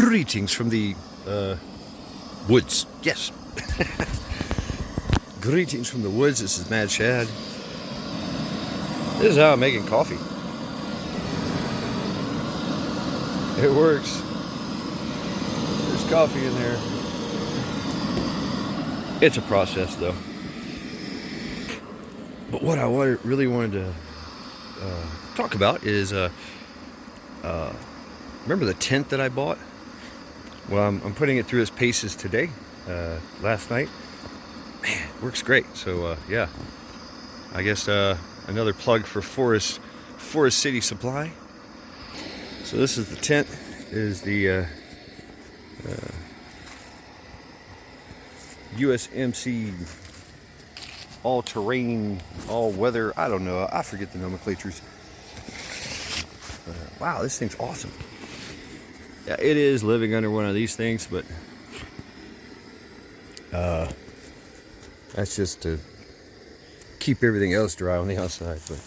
Greetings from the woods. Yes. Greetings from the woods. This is Mad Shad. This is how I'm making coffee. It works. There's coffee in there. It's a process, though. But what I really wanted to talk about is remember the tent that I bought? Well, I'm putting it through its paces today. Last night. Man, it works great. So yeah, I guess another plug for Forest City Supply. So this is the tent. Is the USMC all-terrain, all-weather. I don't know. I forget the nomenclatures. Wow, this thing's awesome. Yeah, it is living under one of these things, but that's just to keep everything else dry on the outside. But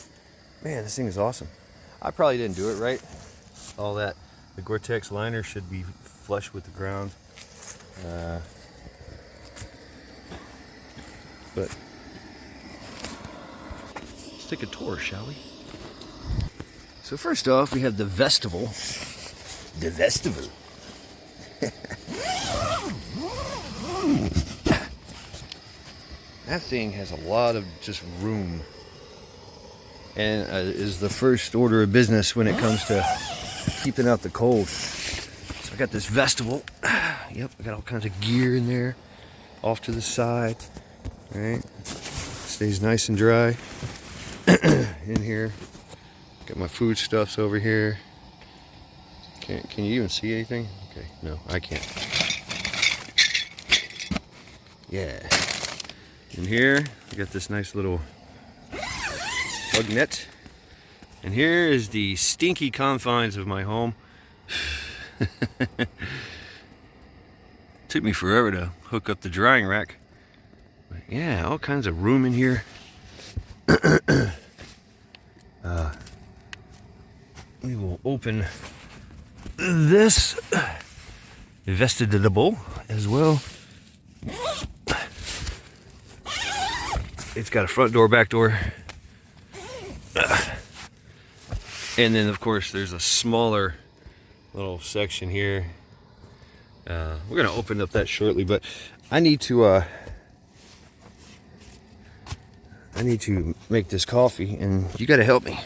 man, this thing is awesome. I probably didn't do it right. All that, the Gore-Tex liner should be flush with the ground. But let's take a tour, shall we? So first off, we have the vestibule. The vestibule. That thing has a lot of just room, and is the first order of business when it comes to keeping out the cold. So I got this vestibule. Yep, I got all kinds of gear in there, off to the side. All right, stays nice and dry. In here, got my foodstuffs over here. Can you even see anything? Okay, no, I can't. Yeah. In here, I got this nice little bug net. And here is the stinky confines of my home. Took me forever to hook up the drying rack. But yeah, all kinds of room in here. We will open this vestibule as well. It's got a front door, back door. And then of course there's a smaller little section here. We're gonna open up that shortly, but I need to make this coffee, and you gotta help me.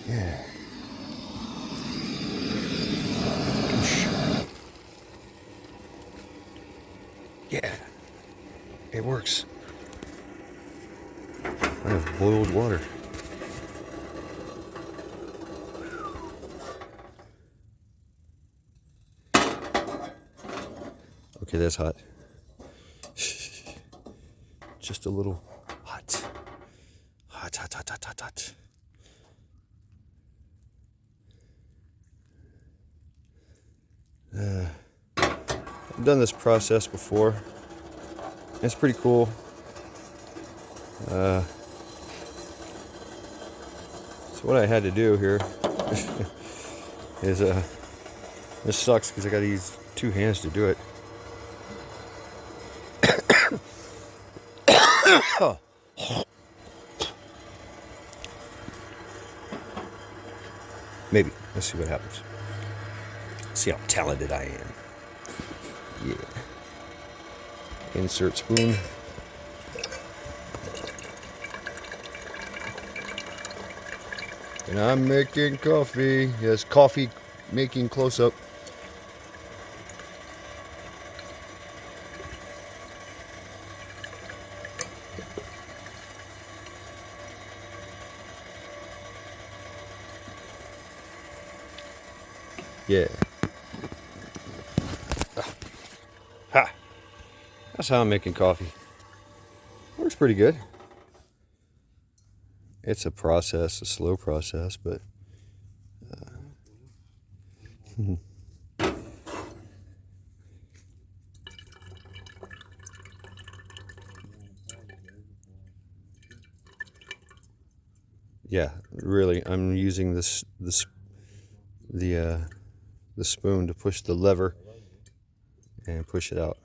Yeah. Yeah. It works. I have boiled water. Okay, that's hot. Just a little hot. Hot, hot, hot, hot, hot, hot. I've done this process before. It's pretty cool. So what I had to do here is this sucks because I got to use two hands to do it. Maybe. Let's see what happens. See how talented I am. Yeah. Insert spoon. And I'm making coffee. Yes, coffee making close up. Yeah. Ha! That's how I'm making coffee. Works pretty good. It's a process, a slow process, but yeah, really, I'm using this the spoon to push the lever and push it out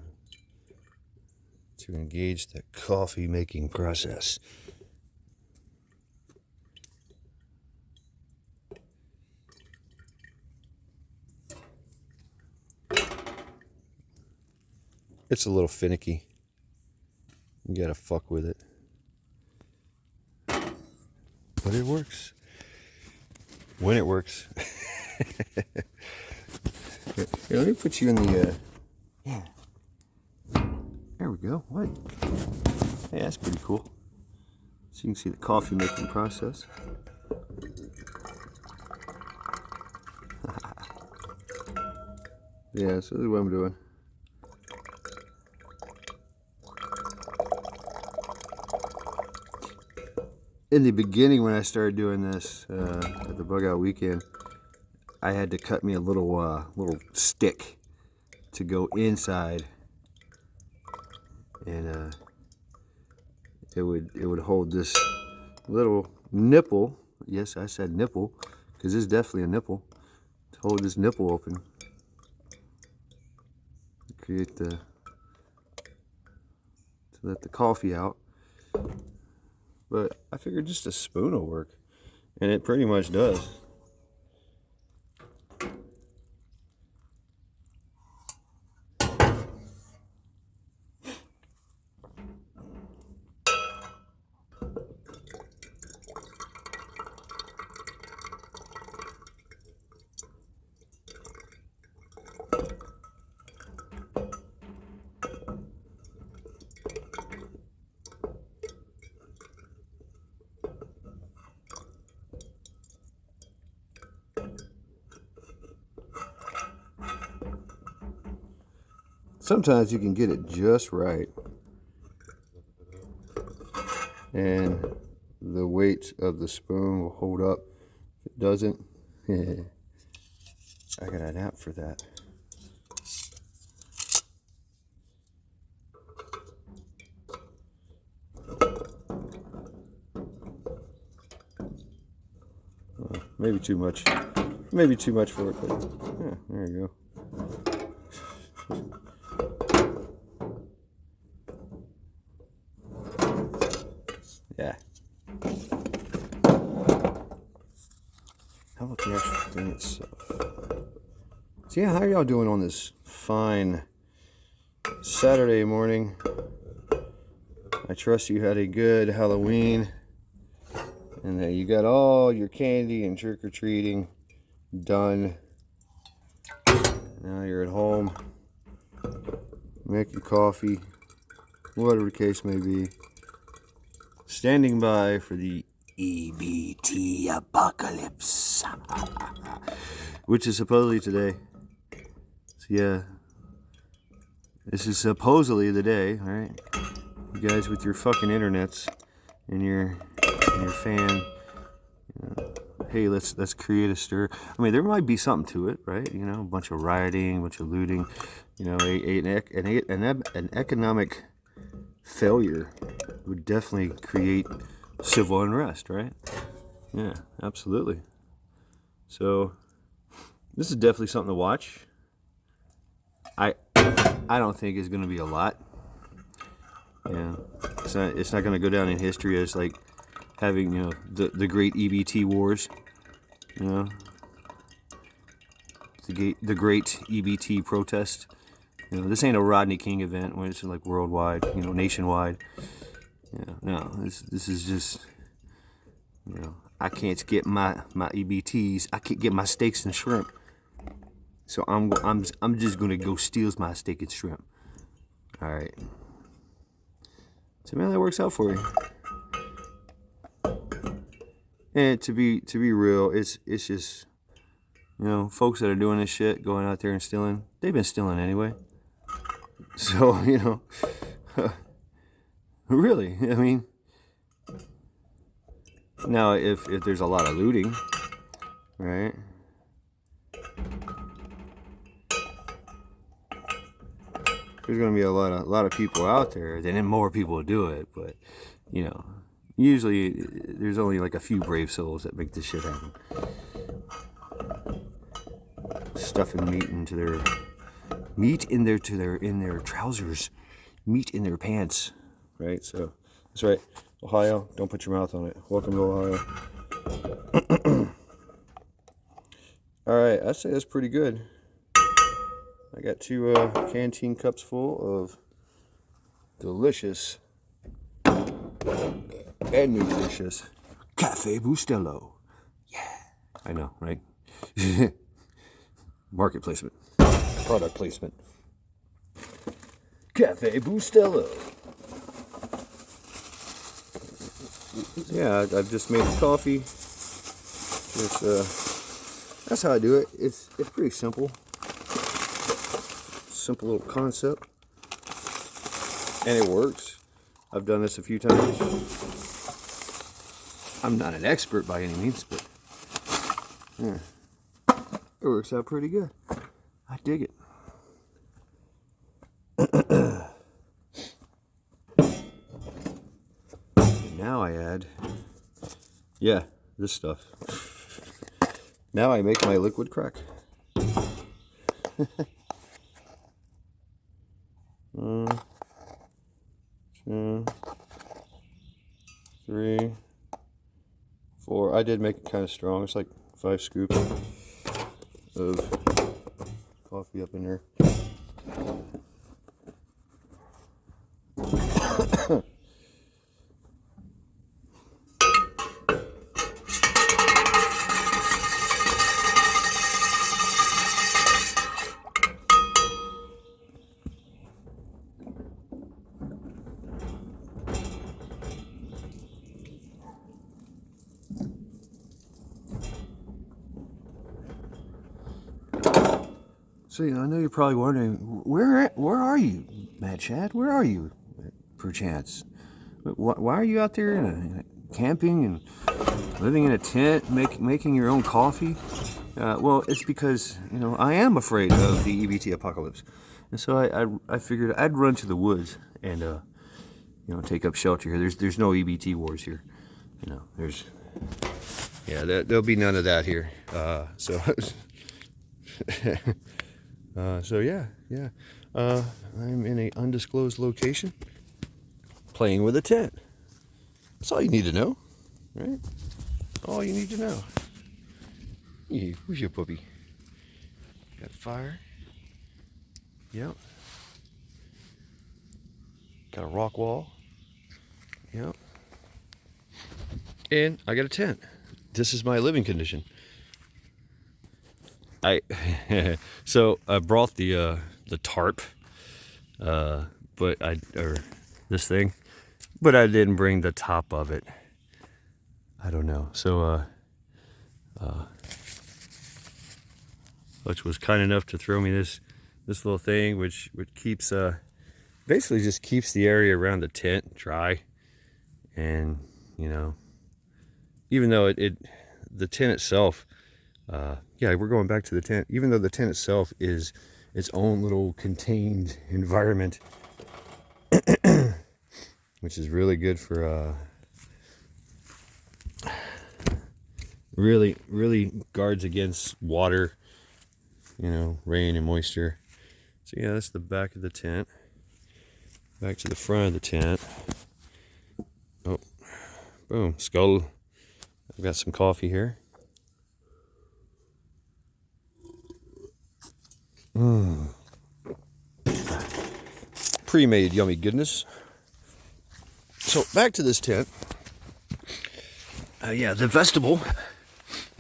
to engage the coffee making process. It's a little finicky. You gotta fuck with it. But it works. When it works. Here, let me put you in the, yeah. There we go. What? Hey, that's pretty cool. So you can see the coffee making process. Yeah, so this is what I'm doing. In the beginning, when I started doing this at the Bug Out Weekend, I had to cut me a little stick to go inside, and it would hold this little nipple. Yes, I said nipple, because this is definitely a nipple. To hold this nipple open, to create to let the coffee out. But I figured just a spoon will work, and it pretty much does. Sometimes you can get it just right, and the weight of the spoon will hold up. If it doesn't, I got an app for that. Maybe too much. Maybe too much for it, but yeah, there you go. Yeah. How about the actual thing itself? So yeah, how are y'all doing on this fine Saturday morning? I trust you had a good Halloween, and that you got all your candy and trick-or-treating done. Now you're at home, making coffee, whatever the case may be, standing by for the EBT apocalypse, which is supposedly today. So yeah, this is supposedly the day, all right? You guys with your fucking internets and your fan, you know, hey, let's create a stir. I mean, there might be something to it, right? You know, a bunch of rioting, a bunch of looting. You know, an economic failure would definitely create civil unrest, right? Yeah, absolutely. So this is definitely something to watch. I don't think it's going to be a lot. Yeah, it's not going to go down in history as like having, you know, the great EBT wars, you know, the great EBT protest. You know, this ain't a Rodney King event where it's like worldwide, you know, nationwide. Yeah, no, this is just, you know, I can't get my EBTs. I can't get my steaks and shrimp. So I'm just gonna go steal my steak and shrimp. All right. So man, that works out for you. And to be real, it's just, you know, folks that are doing this shit, going out there and stealing, they've been stealing anyway. So, you know, really, I mean, now if there's a lot of looting, right? There's gonna be a lot of people out there, then more people will do it, but you know, usually there's only like a few brave souls that make this shit happen. stuffing meat into their trousers, meat in their pants, right? So that's right, Ohio. Don't put your mouth on it. Welcome to Ohio. All right, I say that's pretty good. I got 2 canteen cups full of delicious and nutritious Cafe Bustelo. Yeah, I know, right? Market placement, product placement. Cafe Bustelo. Yeah, I've just made the coffee. That's how I do it. It's pretty simple. Simple little concept, and it works. I've done this a few times. I'm not an expert by any means, but yeah, it works out pretty good. I dig it. And now I add, yeah, this stuff. Now I make my liquid crack. 1, 2, 3, 4. I did make it kind of strong. It's like 5 scoops of coffee up in there. So, I know you're probably wondering, where are you, Mad Chad? Where are you, perchance? Why are you out there camping and living in a tent, making your own coffee? Well, it's because, I am afraid of the EBT apocalypse. And so I figured I'd run to the woods and, take up shelter here. There's no EBT wars here. There'll be none of that here. So yeah. I'm in an undisclosed location, playing with a tent. That's all you need to know, right? All you need to know. Who's your puppy? Got fire. Yep. Got a rock wall. Yep. And I got a tent. This is my living condition. So I brought the tarp, or this thing, but I didn't bring the top of it. I don't know. So Hutch was kind enough to throw me this little thing, which keeps basically just keeps the area around the tent dry, and even though the tent itself. We're going back to the tent. Even though the tent itself is its own little contained environment, which is really good for really guards against water, rain and moisture. So yeah, that's the back of the tent. Back to the front of the tent. Oh, boom, skull. I've got some coffee here. Pre-made yummy goodness. So back to this tent. The vestibule.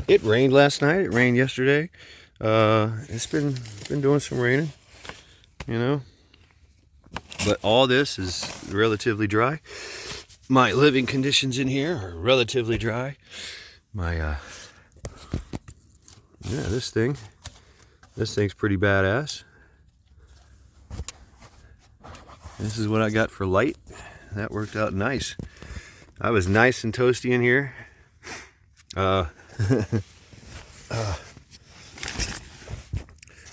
It rained last night. It rained yesterday. It's been doing some raining, but all this is relatively dry. My living conditions in here are relatively dry. My this thing's pretty badass. This is what I got for light. That worked out nice. I was nice and toasty in here.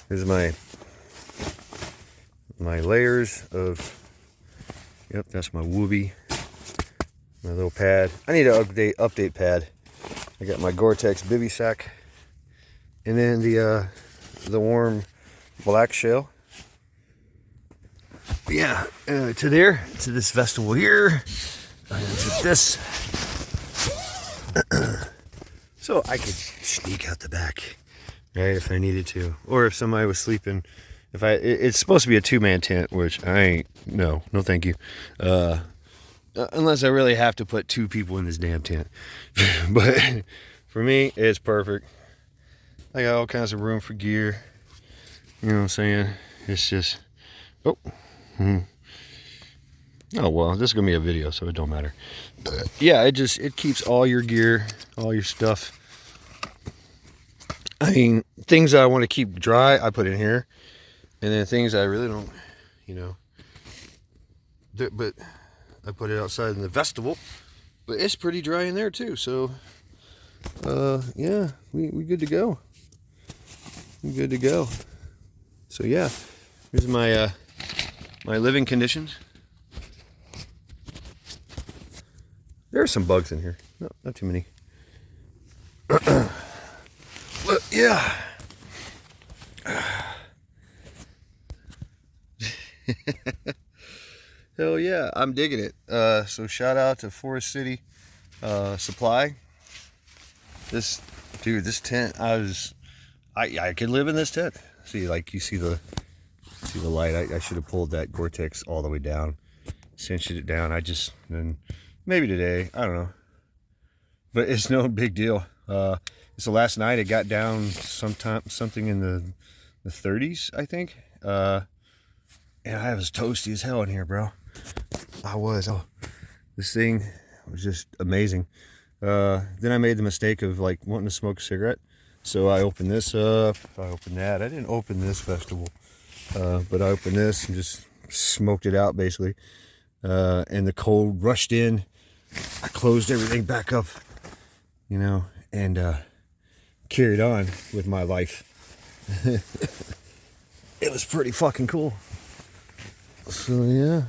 Here's my layers of. Yep, that's my Wooby. My little pad. I need to update pad. I got my Gore-Tex bivy sack, and then the the warm black shale. But yeah, to this festival here, and to this. So I could sneak out the back, right, if I needed to, or if somebody was sleeping. It's supposed to be a 2-man tent, which I ain't. No, thank you. Unless I really have to put 2 people in this damn tent. But for me, it's perfect. I got all kinds of room for gear. You know what I'm saying? It's just, oh well, this is gonna be a video, so it don't matter. But yeah, it keeps all your gear, all your stuff. I mean, things that I want to keep dry, I put in here, and then things I really don't, but I put it outside in the vestibule. But it's pretty dry in there too, so yeah, we good to go. We good to go. So yeah, here's my my living conditions. There are some bugs in here. No, not too many. But yeah. Hell yeah, I'm digging it. So shout out to Forest City Supply. This tent, I could live in this tent. See, like, you see the light. I should have pulled that Gore-Tex all the way down, cinched it down. Then maybe today, I don't know, but it's no big deal. It's the last night. It got down something in the 30s, I think. And I was toasty as hell in here, bro. I was. Oh, this thing was just amazing. Then I made the mistake of like wanting to smoke a cigarette, so I opened this up. I opened that. I didn't open this festival, but I opened this and just smoked it out basically. And the cold rushed in. I closed everything back up, and carried on with my life. It was pretty fucking cool. So yeah.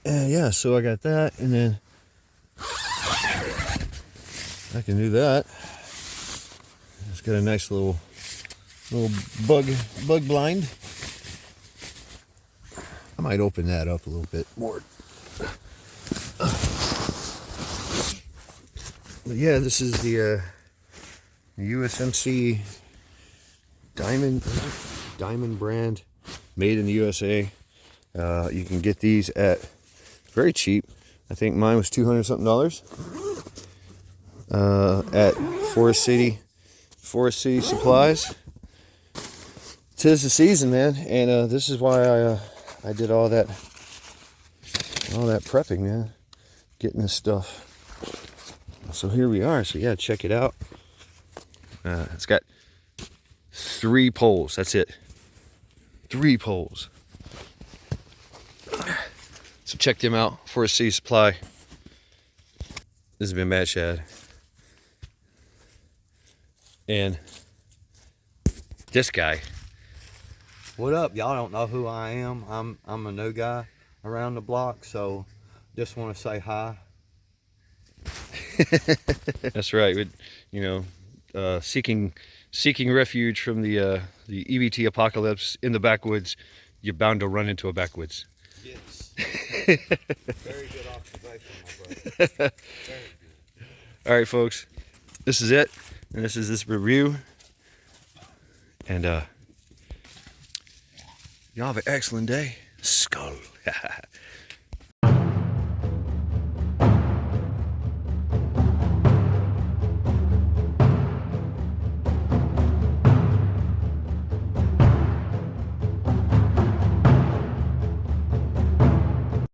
Yeah, so I got that, and then I can do that. It's got a nice little bug blind. I might open that up a little bit more. But yeah, this is the USMC Diamond brand, made in the USA. You can get these at very cheap. I think mine was $200 something at Forest City Supplies. 'Tis the season, man, and this is why I did all that prepping, man, getting this stuff. So here we are. So yeah, check it out. It's got 3 poles. That's it. 3 poles. So check them out. Forest City Supply. This has been Matt Shad. And this guy. What up? Y'all don't know who I am. I'm a new guy around the block, so just want to say hi. That's right. Seeking refuge from the EBT apocalypse in the backwoods, you're bound to run into a backwoods. Yes. Very good observation, my brother. Very good. All right, folks. This is it, and this is this review. And y'all have an excellent day. Skull.